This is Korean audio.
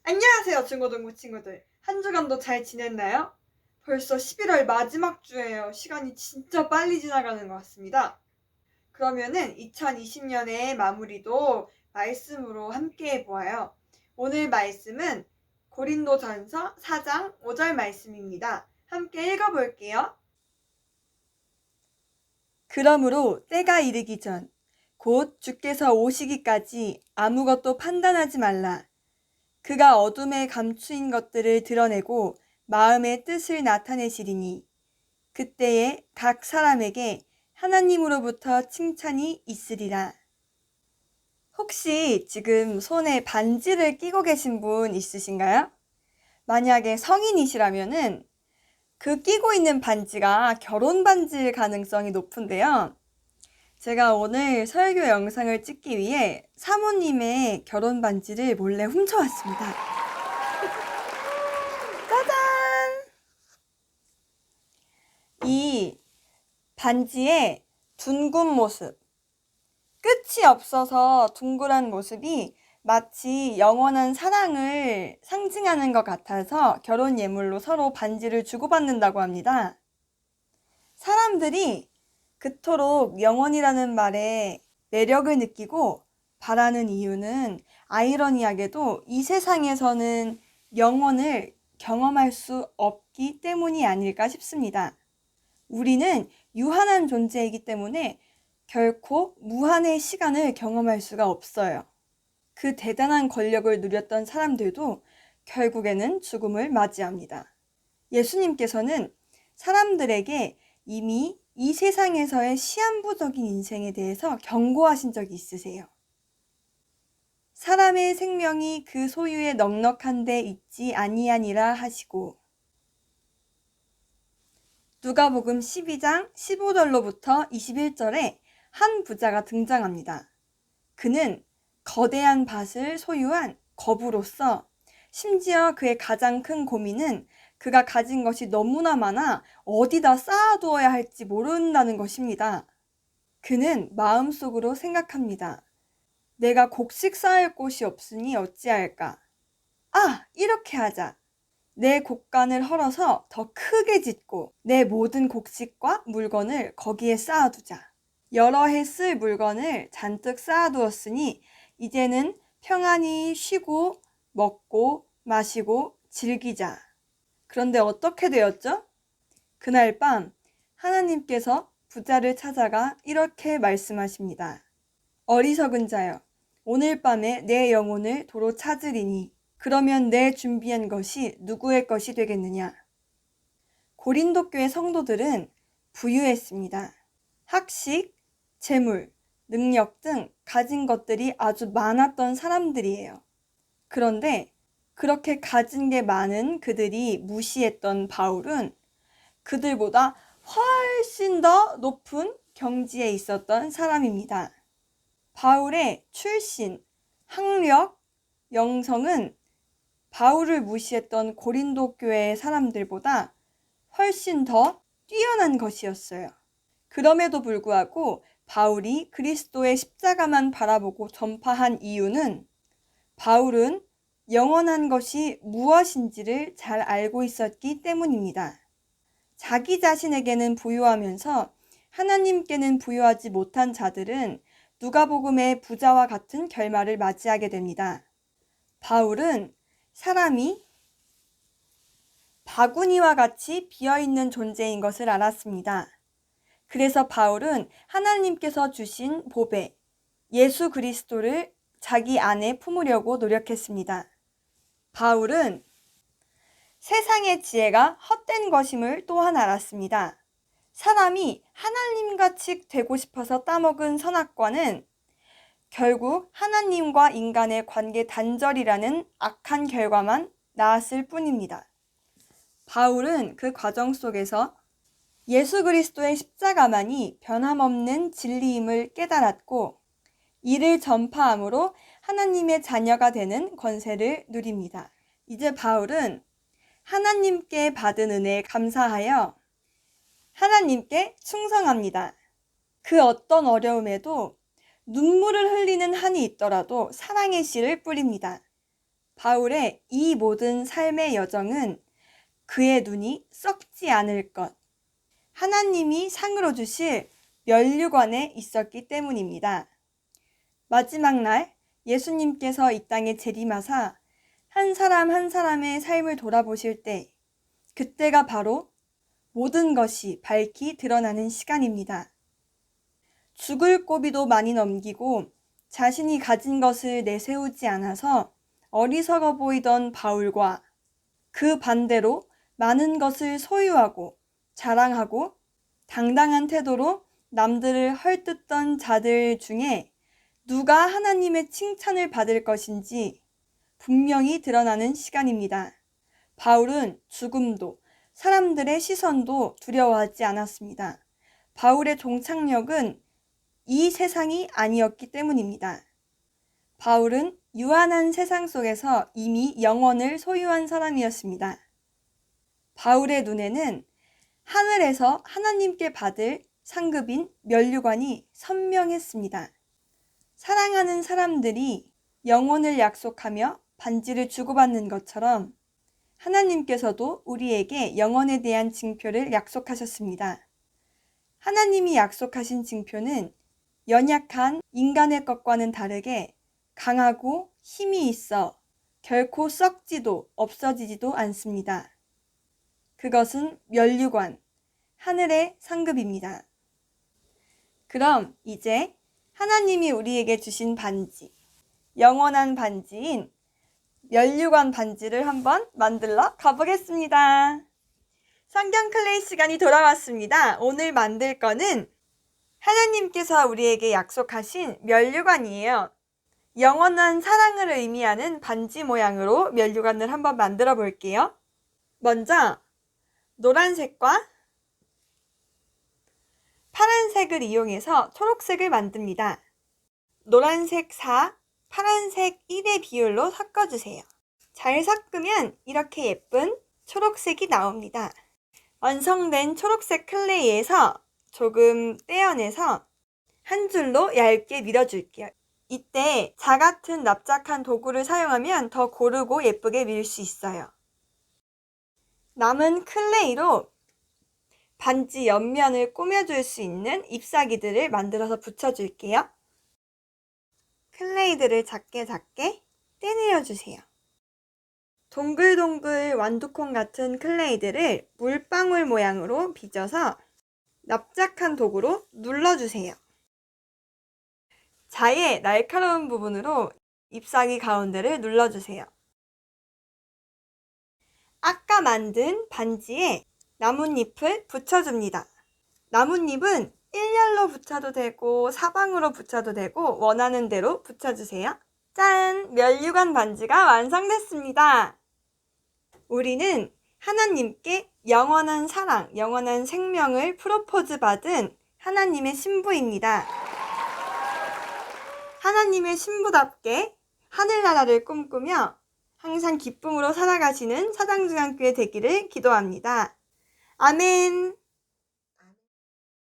안녕하세요, 중고등부 친구들. 한 주간도 잘 지냈나요? 벌써 11월 마지막 주예요. 시간이 진짜 빨리 지나가는 것 같습니다. 그러면은 2020년의 마무리도 말씀으로 함께 해보아요. 오늘 말씀은 고린도전서 4장 5절 말씀입니다. 함께 읽어볼게요. 그러므로 때가 이르기 전, 곧 주께서 오시기까지 아무것도 판단하지 말라. 그가 어둠에 감추인 것들을 드러내고 마음의 뜻을 나타내시리니 그때에 각 사람에게 하나님으로부터 칭찬이 있으리라. 혹시 지금 손에 반지를 끼고 계신 분 있으신가요? 만약에 성인이시라면은 그 끼고 있는 반지가 결혼 반지일 가능성이 높은데요. 제가 오늘 설교 영상을 찍기 위해 사모님의 결혼 반지를 몰래 훔쳐왔습니다. 짜잔! 이 반지의 둥근 모습, 끝이 없어서 둥그런 모습이 마치 영원한 사랑을 상징하는 것 같아서 결혼 예물로 서로 반지를 주고받는다고 합니다. 사람들이 그토록 영원이라는 말에 매력을 느끼고 바라는 이유는 아이러니하게도 이 세상에서는 영원을 경험할 수 없기 때문이 아닐까 싶습니다. 우리는 유한한 존재이기 때문에 결코 무한의 시간을 경험할 수가 없어요. 그 대단한 권력을 누렸던 사람들도 결국에는 죽음을 맞이합니다. 예수님께서는 사람들에게 이미 이 세상에서의 시한부적인 인생에 대해서 경고하신 적이 있으세요. 사람의 생명이 그 소유에 넉넉한 데 있지 아니하니라 하시고, 누가복음 12장 15절로부터 21절에 한 부자가 등장합니다. 그는 거대한 밭을 소유한 거부로서 심지어 그의 가장 큰 고민은 그가 가진 것이 너무나 많아 어디다 쌓아두어야 할지 모른다는 것입니다. 그는 마음속으로 생각합니다. 내가 곡식 쌓을 곳이 없으니 어찌할까? 이렇게 하자. 내 곡간을 헐어서 더 크게 짓고 내 모든 곡식과 물건을 거기에 쌓아두자. 여러 해 쓸 물건을 잔뜩 쌓아두었으니 이제는 평안히 쉬고 먹고 마시고 즐기자. 그런데 어떻게 되었죠? 그날 밤 하나님께서 부자를 찾아가 이렇게 말씀하십니다. 어리석은 자여, 오늘 밤에 내 영혼을 도로 찾으리니 그러면 내 준비한 것이 누구의 것이 되겠느냐? 고린도 교회 성도들은 부유했습니다. 학식, 재물, 능력 등 가진 것들이 아주 많았던 사람들이에요. 그런데 그렇게 가진 게 많은 그들이 무시했던 바울은 그들보다 훨씬 더 높은 경지에 있었던 사람입니다. 바울의 출신, 학력, 영성은 바울을 무시했던 고린도 교회의 사람들보다 훨씬 더 뛰어난 것이었어요. 그럼에도 불구하고 바울이 그리스도의 십자가만 바라보고 전파한 이유는 바울은 영원한 것이 무엇인지를 잘 알고 있었기 때문입니다. 자기 자신에게는 부유하면서 하나님께는 부유하지 못한 자들은 누가복음의 부자와 같은 결말을 맞이하게 됩니다. 바울은 사람이 바구니와 같이 비어있는 존재인 것을 알았습니다. 그래서 바울은 하나님께서 주신 보배, 예수 그리스도를 자기 안에 품으려고 노력했습니다. 바울은 세상의 지혜가 헛된 것임을 또한 알았습니다. 사람이 하나님같이 되고 싶어서 따먹은 선악과는 결국 하나님과 인간의 관계 단절이라는 악한 결과만 낳았을 뿐입니다. 바울은 그 과정 속에서 예수 그리스도의 십자가만이 변함없는 진리임을 깨달았고 이를 전파함으로 하나님의 자녀가 되는 권세를 누립니다. 이제 바울은 하나님께 받은 은혜에 감사하여 하나님께 충성합니다. 그 어떤 어려움에도 눈물을 흘리는 한이 있더라도 사랑의 씨를 뿌립니다. 바울의 이 모든 삶의 여정은 그의 눈이 썩지 않을 것, 하나님이 상으로 주실 면류관에 있었기 때문입니다. 마지막 날 예수님께서 이 땅에 재림하사 한 사람 한 사람의 삶을 돌아보실 때 그때가 바로 모든 것이 밝히 드러나는 시간입니다. 죽을 고비도 많이 넘기고 자신이 가진 것을 내세우지 않아서 어리석어 보이던 바울과 그 반대로 많은 것을 소유하고 자랑하고 당당한 태도로 남들을 헐뜯던 자들 중에 누가 하나님의 칭찬을 받을 것인지 분명히 드러나는 시간입니다. 바울은 죽음도 사람들의 시선도 두려워하지 않았습니다. 바울의 종착역은 이 세상이 아니었기 때문입니다. 바울은 유한한 세상 속에서 이미 영원을 소유한 사람이었습니다. 바울의 눈에는 하늘에서 하나님께 받을 상급인 면류관이 선명했습니다. 사랑하는 사람들이 영혼을 약속하며 반지를 주고받는 것처럼 하나님께서도 우리에게 영혼에 대한 징표를 약속하셨습니다. 하나님이 약속하신 징표는 연약한 인간의 것과는 다르게 강하고 힘이 있어 결코 썩지도 없어지지도 않습니다. 그것은 면류관, 하늘의 상급입니다. 그럼 이제 하나님이 우리에게 주신 반지, 영원한 반지인 면류관 반지를 한번 만들러 가보겠습니다. 성경 클레이 시간이 돌아왔습니다. 오늘 만들 거는 하나님께서 우리에게 약속하신 면류관이에요. 영원한 사랑을 의미하는 반지 모양으로 면류관을 한번 만들어 볼게요. 먼저 노란색과 파란색을 이용해서 초록색을 만듭니다. 노란색 4, 파란색 1의 비율로 섞어주세요. 잘 섞으면 이렇게 예쁜 초록색이 나옵니다. 완성된 초록색 클레이에서 조금 떼어내서 한 줄로 얇게 밀어줄게요. 이때 자 같은 납작한 도구를 사용하면 더 고르고 예쁘게 밀 수 있어요. 남은 클레이로 반지 옆면을 꾸며줄 수 있는 잎사귀들을 만들어서 붙여줄게요. 클레이들을 작게 떼내려주세요. 동글동글 완두콩 같은 클레이들을 물방울 모양으로 빚어서 납작한 도구로 눌러주세요. 자의 날카로운 부분으로 잎사귀 가운데를 눌러주세요. 아까 만든 반지에 나뭇잎을 붙여줍니다. 나뭇잎은 일렬로 붙여도 되고 사방으로 붙여도 되고 원하는 대로 붙여주세요. 짠! 면류관 반지가 완성됐습니다. 우리는 하나님께 영원한 사랑, 영원한 생명을 프로포즈 받은 하나님의 신부입니다. 하나님의 신부답게 하늘나라를 꿈꾸며 항상 기쁨으로 살아가시는 사당중앙교회 되기를 기도합니다. 아멘.